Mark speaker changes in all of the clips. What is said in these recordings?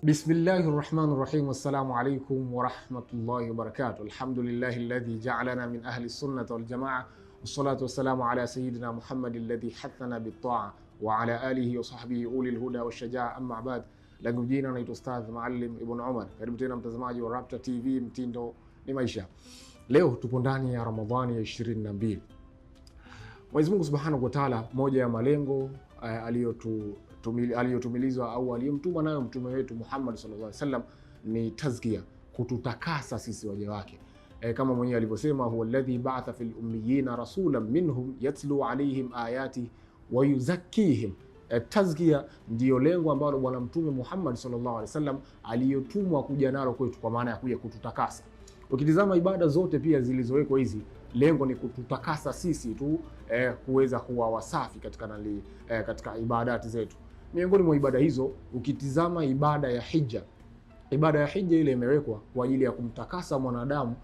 Speaker 1: Bismillahir Rahmanir Rahim. Assalamu alaikum wa rahmatullahi wa barakatuh. Alhamdulillahi alladhi ja'alana min ahli sunnati wal jamaa. Wassalatu wassalamu ala sayyidina Muhammadin alladhi hathana bit-ta'a wa ala alihi wa sahbihi ulil huda wash-shajaa. Amma ba'd. Langu jina naitwa Ustadh Maalim Ibn Umar. Karibu tena mtazamaji wa Rapta TV, mtindo ni maisha. Leo tupo ndani ya Ramadhani ya 22. Mwenyezi Mungu Subhanahu wa Ta'ala, moja ya malengo aliyotumilizwa au aliyomtuma nayo mtume wetu Muhammad sallallahu alaihi wasallam ni tazkia, kututakasa sisi waja wake. Kama mwenyewe alivyosema, huwa alladhi ba'atha fil ummiyina rasulan minhum yatlu alaihim ayati wa yuzakkihim. Tazkia ndiyo lengo ambalo bwana mtume Muhammad sallallahu alaihi wasallam aliyotumwa kuja nalo kwetu, kwa maana ya kuja kututakasa. Ukitizama ibada zote pia zilizowekwa hizi, lengo ni kututakasa sisi tu, kuweza kuwa wasafi katika ibadati zetu. Miongoni mwa ibada hizo, ukitizama ibada ya hija ile imewekwa kwa ajili ya kumtakasa mwanadamu.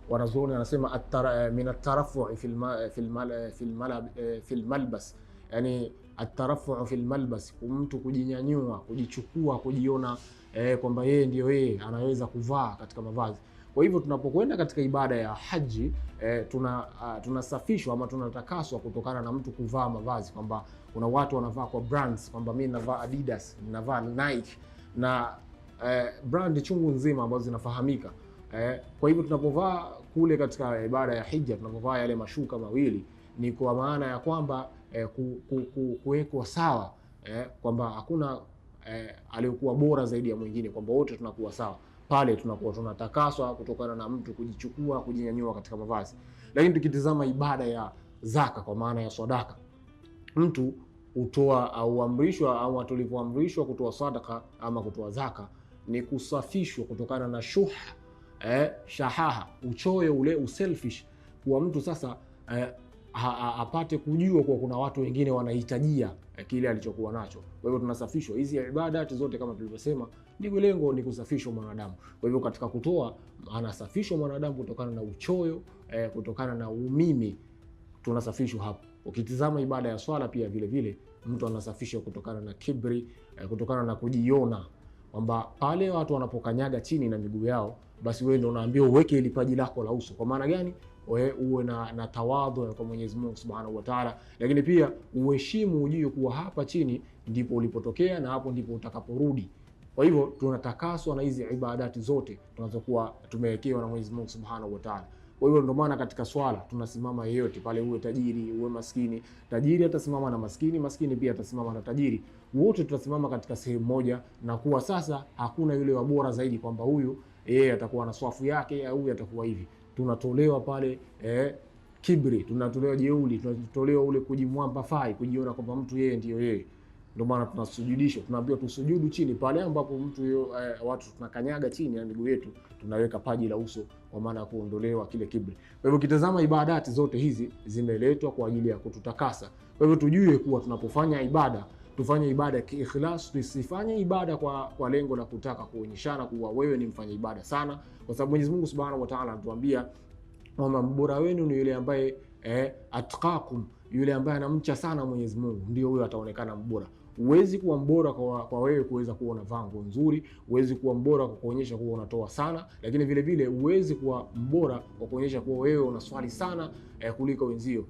Speaker 1: Wanazuoni wanasema min at-tarafu' fil malbas, yani at-tarafu' fil malbas, mtu kujinyanyua, kujichukua, kujiona kwamba yeye ndio yeye anaweza kuvaa katika mavazi. Kwa hivyo tunapokwenda katika ibada ya haji, tunasafishwa ama tunatakaswa kutokana na mtu kuvaa mavazi, kwamba kuna watu wanavaa kwa brands, kwamba mimi navaa Adidas, navaa Nike na brand chungu nzima ambazo zinafahamika. Kwa hivyo tunapovaa kule katika ibada ya hija, tunapovaa yale mashuka mawili, ni kwa maana ya kwamba kuwekwa sawa, kwamba hakuna aliyokuwa bora zaidi ya mwingine, kwamba wote tunakuwa sawa. Pale tunakuwa tunatakaswa kutokana na mtu kujichukua, kujinyanyua katika mavazi. Lakini tukitizama ibada ya zaka, kwa maana ya sadaka, mtu utoa au amrishwa au tulivyoamrishwa kutoa sadaka ama kutoa zaka, ni kusafishwa kutokana na shahaha, uchoyo ule, uselfish, kwa mtu sasa apate kujua kwa kuna watu wengine wanahitajia kile alichokuwa nacho. Kwa hivyo tunasafishwa. Hizi ibadati zote kama tulivyosema, ndivyo lengo ni kusafishwa mwanadamu. Kwa hivyo katika kutoa, anasafishwa mwanadamu kutokana na uchoyo, kutokana na umimi, tunasafishwa hapo. Ukitizama ibada ya swala pia vile vile, mtu anasafishwa kutokana na kibri, kutokana na kujiona, kwamba pale watu wanapokanyaga chini na miguu yao, basi wewe ndio unaambiwa uweke ile paji lako la uso. Kwa maana gani? Uwe na tawadhu kwa Mwenyezi Mungu Subhanahu wa Ta'ala, lakini pia uheshimu, ujue kuwa hapa chini ndipo ulipotokea na hapo ndipo utakaporudi. Kwa hivyo tunatakaswa na hizi ibadati zote tunazokuwa tumewekewa na Mwenyezi Mungu Subhanahu wa Ta'ala. Kwa hivyo ndio maana katika swala tunasimama yeyote pale, uwe tajiri, uwe maskini. Tajiri atasimama na maskini, maskini pia atasimama na tajiri. Wote tutasimama katika sehemu moja, na kuwa sasa hakuna yule wa bora zaidi, kwamba huyu yeye atakuwa na swafu yake au huyu atakuwa hivi. Tunatolewa pale kibri, tunatolewa jeuli, tunatolewa ule kujimwamba fai, kujiona kwamba mtu yeye ndiyo yeye. Ndio maana tunasujudishwa, tunaambiwa tusujudu chini pale ambapo mtu watu tunakanyaga chini na miguu yetu, tunaweka paji la uso, kwa maana ya kuondolewa kile kibri. Kwa hivyo kitazama, ibadati zote hizi zimeletwa kwa ajili ya kututakasa. Kwa hivyo tujue kuwa tunapofanya ibada, tufanye ibada kiikhlas, tusifanye ibada kwa lengo la kutaka kuonyeshana kuwa wewe ni mfanya ibada sana, kwa sababu Mwenyezi Mungu Subhanahu wa Ta'ala anatuambia kwamba mbora wenu ni yule ambaye atqakum, yule ambaye anamcha sana Mwenyezi Mungu, ndio huyo ataonekana mbora. Huwezi kuwa mbora kwa wewe kuweza kuwa unavaa nguo nzuri, huwezi kuwa mbora kwa kuonyesha kuwa unatoa sana, lakini vile vile huwezi kuwa mbora kwa kuonyesha kuwa wewe unaswali sana kuliko wenzio.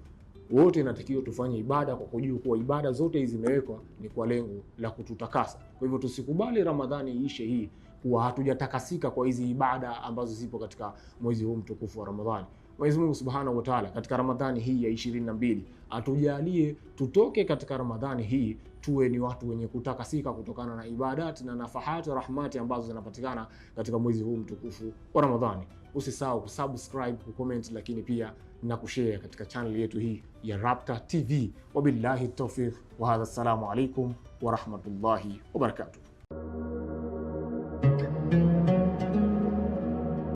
Speaker 1: Wote inatakiwa tufanye ibada kwa kujua kuwa ibada zote hizi zimewekwa ni kwa lengo la kututakasa. Kwa hivyo tusikubali Ramadhani iishe hii kuwa hatujatakasika kwa hizi ibada ambazo zipo katika mwezi huu mtukufu wa Ramadhani. Mwenyezi Mungu Subhanahu wa Ta'ala katika Ramadhani hii ya 22 atujalie tutoke katika Ramadhani hii tuwe ni watu wenye kutakasika kutokana na ibadati na nafahati rahmati ambazo zinapatikana katika mwezi huu mtukufu wa Ramadhani. Usisahau kusubscribe, kucomment, lakini pia na kushare katika channel yetu hii ya Rapta TV. Wabillahi tawfiq wa hadha, assalamu alaikum wa rahmatullahi wa barakatuh.